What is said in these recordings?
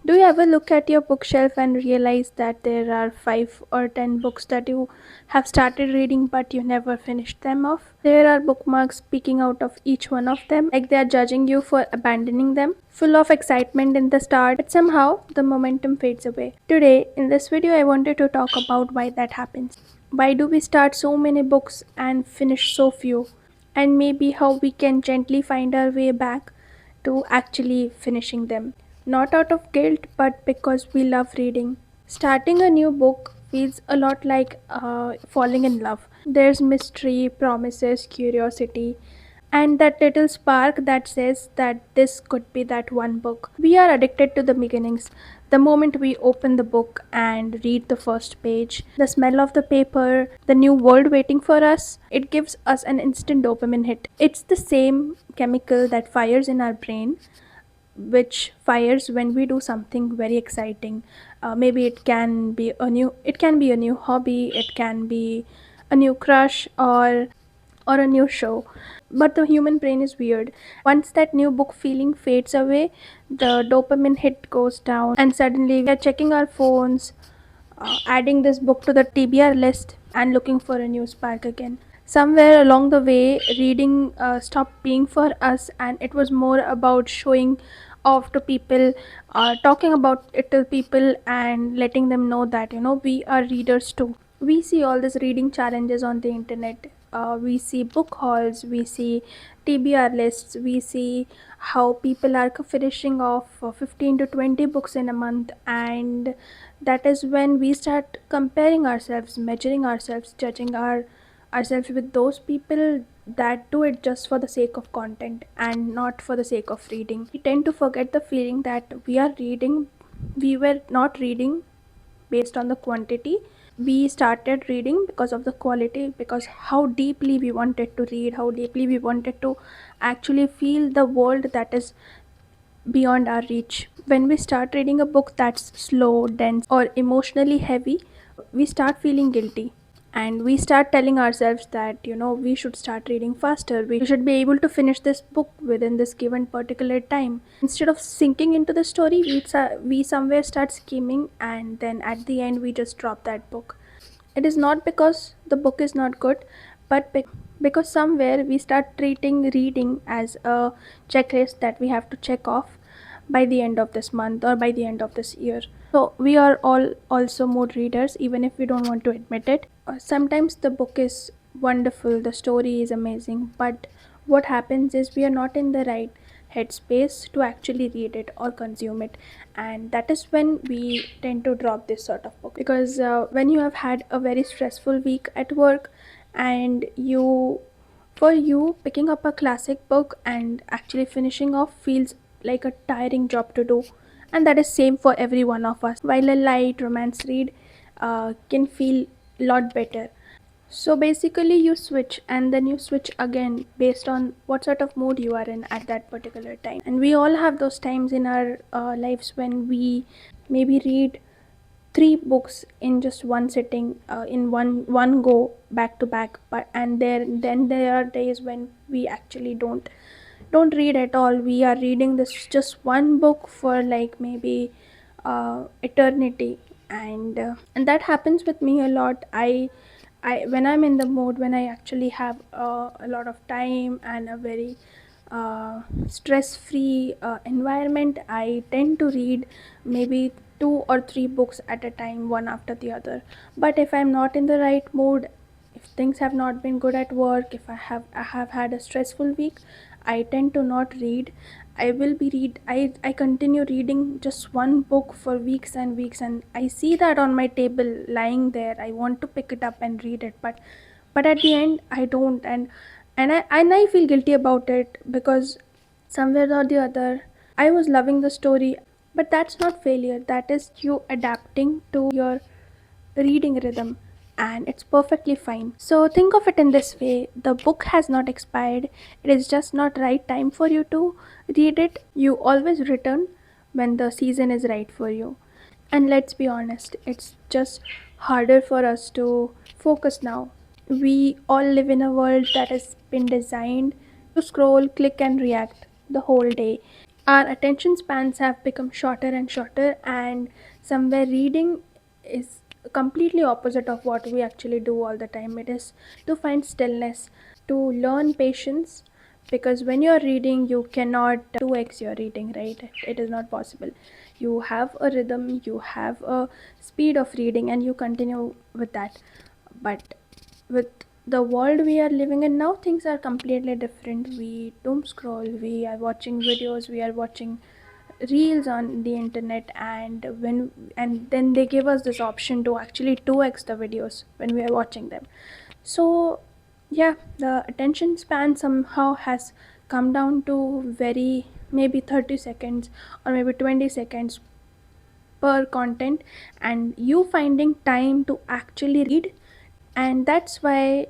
Do you ever look at your bookshelf and realize that there are 5 or 10 books that you have started reading but you never finished them off? There are bookmarks peeking out of each one of them, like they are judging you for abandoning them, full of excitement in the start, but somehow the momentum fades away. Today, in this video, I wanted to talk about why that happens. Why do we start so many books and finish so few? And maybe how we can gently find our way back to actually finishing them. Not out of guilt, but because we love reading. Starting a new book feels a lot like falling in love. There's mystery, promises, curiosity, and that little spark that says that this could be that one book. We are addicted to the beginnings. The moment we open the book and read the first page, the smell of the paper, the new world waiting for us, it gives us an instant dopamine hit. It's the same chemical that fires in our brain, which fires when we do something very exciting. Maybe it can be a new hobby, it can be a new crush, or a new show. But the human brain is weird. Once that new book feeling fades away, the dopamine hit goes down, and suddenly we are checking our phones, adding this book to the TBR list, and looking for a new spark again. Somewhere along the way, reading stopped being for us, and it was more about showing off to people, talking about it to people, and letting them know that we are readers too. We see all these reading challenges on the internet. We see book hauls, we see TBR lists, we see how people are finishing off 15 to 20 books in a month, and that is when we start comparing ourselves, measuring ourselves, judging ourselves with those people that do it just for the sake of content and not for the sake of reading. We tend to forget the feeling that we were not reading based on the quantity. We started reading because of the quality, because how deeply we wanted to read, how deeply we wanted to actually feel the world that is beyond our reach. When we start reading a book that's slow, dense, or emotionally heavy, we start feeling guilty, and we start telling ourselves that we should start reading faster, we should be able to finish this book within this given particular time. Instead of sinking into the story, we somewhere start scheming, and then at the end we just drop that book. It is not because the book is not good, but because somewhere we start treating reading as a checklist that we have to check off by the end of this month or by the end of this year. So we are all also mood readers, even if we don't want to admit it. Sometimes the book is wonderful, the story is amazing, but what happens is we are not in the right headspace to actually read it or consume it, and that is when we tend to drop this sort of book. Because when you have had a very stressful week at work, and for you, picking up a classic book and actually finishing off feels like a tiring job to do, and that is same for every one of us. While a light romance read can feel a lot better. So basically, you switch and then you switch again based on what sort of mood you are in at that particular time. And we all have those times in our lives when we maybe read 3 books in just one sitting, in one go, back to back. But and then there are days when we actually don't read at all. We are reading this just one book for like maybe eternity, and that happens with me a lot. I when I'm in the mood, when I actually have a lot of time and a very stress-free environment, I tend to read maybe 2 or 3 books at a time, one after the other. But if I'm not in the right mood, if things have not been good at work, if I have had a stressful week, I tend to not read. I continue reading just one book for weeks and weeks, and I see that on my table lying there. I want to pick it up and read it, but at the end I don't, and I feel guilty about it, because somewhere or the other I was loving the story. But that's not failure, that is you adapting to your reading rhythm, and it's perfectly fine. So think of it in this way: the book has not expired, it is just not right time for you to read it. You always return when the season is right for you. And let's be honest, it's just harder for us to focus now. We all live in a world that has been designed to scroll, click, and react the whole day. Our attention spans have become shorter and shorter, and somewhere reading is completely opposite of what we actually do all the time. It is to find stillness, to learn patience, because when you're reading you cannot 2x your reading, right? It is not possible. You have a rhythm, you have a speed of reading, and you continue with that. But with the world we are living in now, things are completely different. We doom scroll, we are watching videos, we are watching reels on the internet, and then they give us this option to actually 2x the videos when we are watching them. So yeah, the attention span somehow has come down to very maybe 30 seconds or maybe 20 seconds per content, and you finding time to actually read. And that's why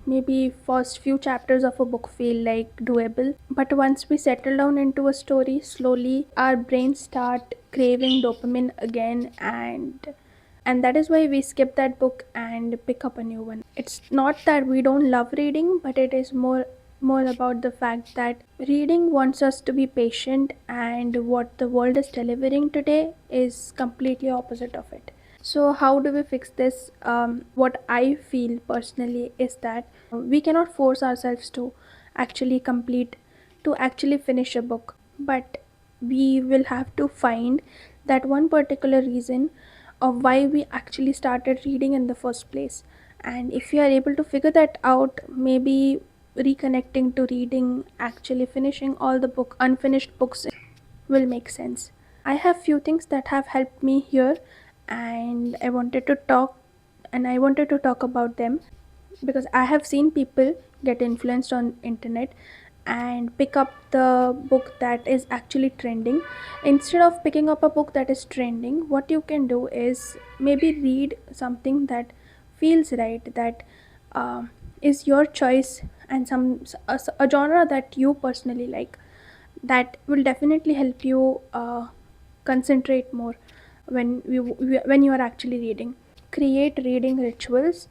maybe first few chapters of a book feel like doable, but once we settle down into a story, slowly our brains start craving dopamine again, and that is why we skip that book and pick up a new one. It's not that we don't love reading, but it is more about the fact that reading wants us to be patient, and what the world is delivering today is completely opposite of it. So how do we fix this? What I feel personally is that we cannot force ourselves to actually complete, to actually finish a book, but we will have to find that one particular reason of why we actually started reading in the first place. And if you are able to figure that out, maybe reconnecting to reading, actually finishing all the unfinished books will make sense. I have few things that have helped me here, and I wanted to talk about them, because I have seen people get influenced on internet and pick up the book that is actually trending. Instead of picking up a book that is trending, what you can do is maybe read something that feels right, that uh, is your choice, and a genre that you personally like. That will definitely help you concentrate more when you are actually reading. Create reading rituals.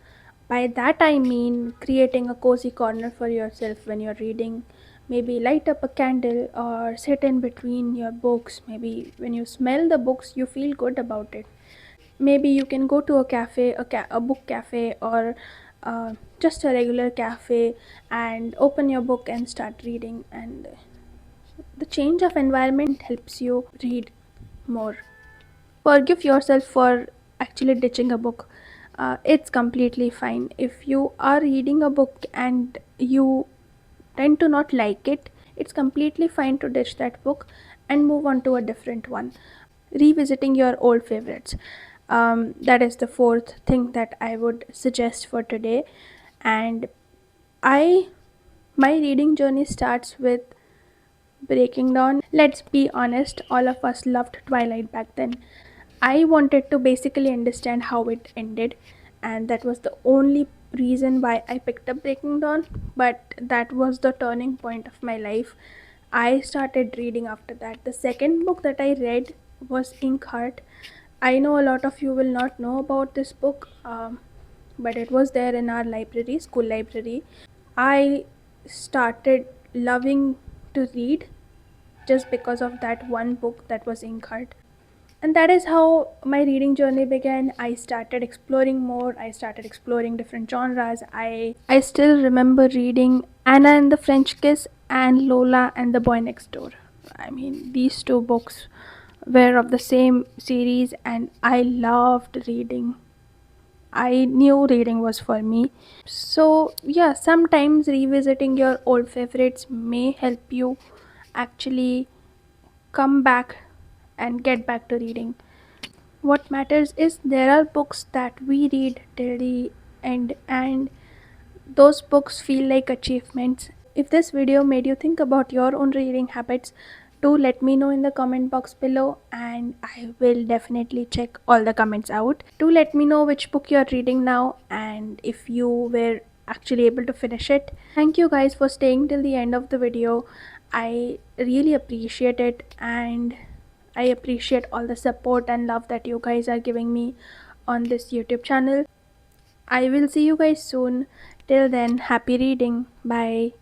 By that I mean creating a cozy corner for yourself when you're reading. Maybe light up a candle or sit in between your books. Maybe when you smell the books, you feel good about it. Maybe you can go to a cafe, a book cafe, or just a regular cafe, and open your book and start reading. And the change of environment helps you read more. Forgive yourself for actually ditching a book. It's completely fine. If you are reading a book and you tend to not like it, it's completely fine to ditch that book and move on to a different one. Revisiting your old favorites. That is the fourth thing that I would suggest for today. And I my reading journey starts with breaking down. Let's be honest, all of us loved Twilight back then. I wanted to basically understand how it ended, and that was the only reason why I picked up Breaking Dawn. But that was the turning point of my life. I started reading after that. The second book that I read was Inkheart. I know a lot of you will not know about this book, but it was there in our library, school library. I started loving to read just because of that one book that was Inkheart. And that is how my reading journey began. I started exploring more. I started exploring different genres. I still remember reading Anna and the French Kiss and Lola and the Boy Next Door. I mean, these two books were of the same series, and I loved reading. I knew reading was for me. So, yeah, sometimes revisiting your old favorites may help you actually come back and get back to reading. What matters is there are books that we read till the end, and those books feel like achievements. If this video made you think about your own reading habits, do let me know in the comment box below, and I will definitely check all the comments out. Do let me know which book you're reading now and if you were actually able to finish it. Thank you guys for staying till the end of the video. I really appreciate it, and I appreciate all the support and love that you guys are giving me on this YouTube channel. I will see you guys soon. Till then, happy reading. Bye.